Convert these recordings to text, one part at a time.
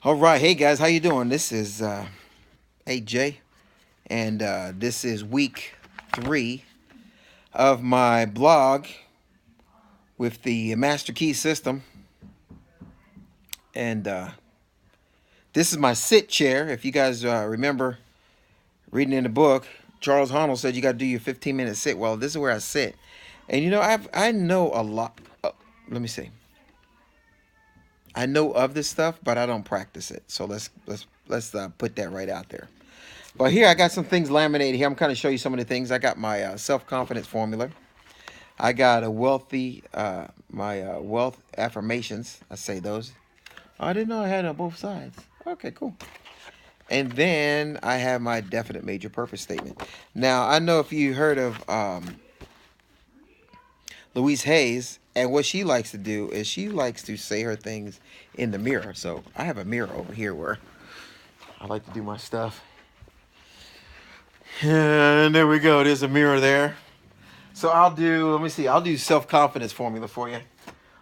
All right, hey guys, how you doing? This is Ajay, and this is week 3 of my blog with the Master Key system, and this is my sit chair. If you guys remember reading in the book, Charles Honnell said you got to do your 15-minute sit. Well, this is where I sit, and I know a lot. Let me see. I know of this stuff, but I don't practice it. So let's put that right out there. But here I got some things laminated here. I'm kind of show you some of the things. I got my self-confidence formula. I got a my wealth affirmations. I say those. Oh, I didn't know I had it on both sides. Okay, cool. And then I have my definite major purpose statement. Now, I know if you heard of Louise Hayes, and what she likes to do is she likes to say her things in the mirror. So I have a mirror over here where I like to do my stuff. And there we go. There's a mirror there. So let me see, I'll do self-confidence formula for you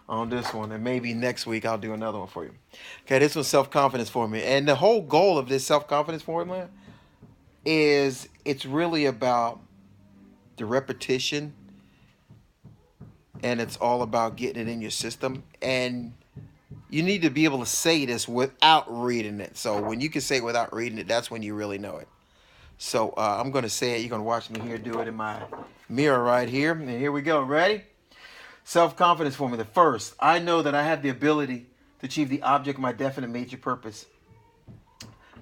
on this one. And maybe next week I'll do another one for you. Okay, this one's self-confidence formula. And the whole goal of this self-confidence formula is it's really about the repetition. And it's all about getting it in your system. And you need to be able to say this without reading it. So when you can say it without reading it, that's when you really know it. So I'm going to say it. You're going to watch me here do it in my mirror right here. And here we go. Ready? Self-confidence formula. First, I know that I have the ability to achieve the object of my definite major purpose.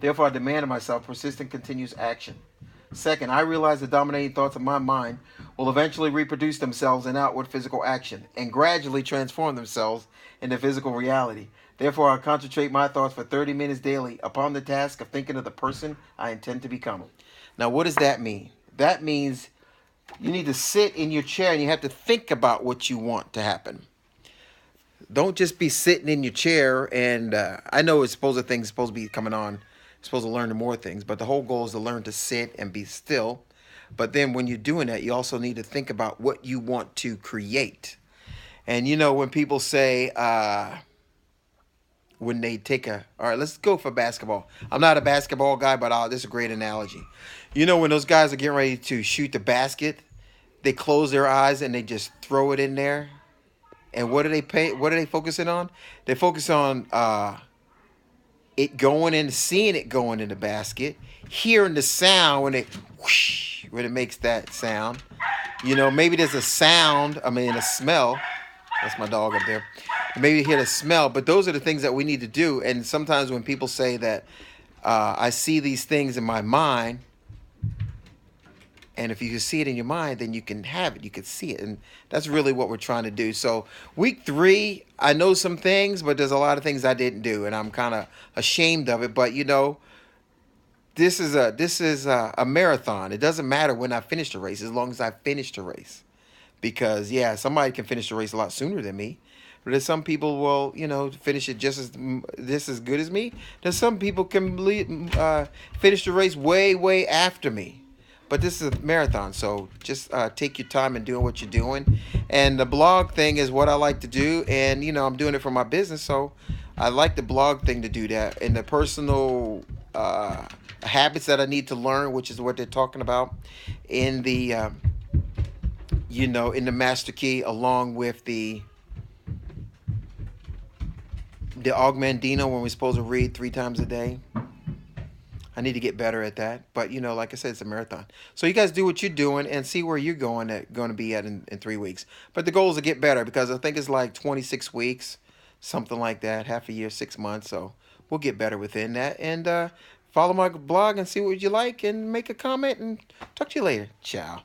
Therefore, I demand of myself persistent, continuous action. Second, I realize the dominating thoughts of my mind will eventually reproduce themselves in outward physical action and gradually transform themselves into physical reality. Therefore, I concentrate my thoughts for 30 minutes daily upon the task of thinking of the person I intend to become. Now, what does that mean? That means you need to sit in your chair and you have to think about what you want to happen. Don't just be sitting in your chair and I know it's supposed to be coming on, supposed to learn more things, but the whole goal is to learn to sit and be still. But then when you're doing that, you also need to think about what you want to create. And when people say, when they take all right, let's go for basketball. I'm not a basketball guy, but this is a great analogy. When those guys are getting ready to shoot the basket, they close their eyes and they just throw it in there. And what are they focusing on? They focus on it going in, seeing it going in the basket, hearing the sound when it whoosh, when it makes that sound. Maybe there's a sound, a smell. That's my dog up there. Maybe you hear the smell, but those are the things that we need to do. And sometimes when people say that I see these things in my mind, and if you can see it in your mind, then you can have it. You can see it. And that's really what we're trying to do. So week 3, I know some things, but there's a lot of things I didn't do. And I'm kind of ashamed of it. But, this is a marathon. It doesn't matter when I finish the race as long as I finish the race. Because, yeah, somebody can finish the race a lot sooner than me. But there's some people will, finish it just as good as me. There's some people can finish the race way, way after me. But this is a marathon, so just take your time and doing what you're doing. And the blog thing is what I like to do, and I'm doing it for my business, so I like the blog thing to do that. And the personal habits that I need to learn, which is what they're talking about in the in the Master Key, along with the Augmentino, when we're supposed to read 3 times a day. I need to get better at that. But, like I said, it's a marathon. So you guys do what you're doing and see where you're going to be at in 3 weeks. But the goal is to get better because I think it's like 26 weeks, something like that, half a year, 6 months. So we'll get better within that. And follow my blog and see what you like and make a comment and talk to you later. Ciao.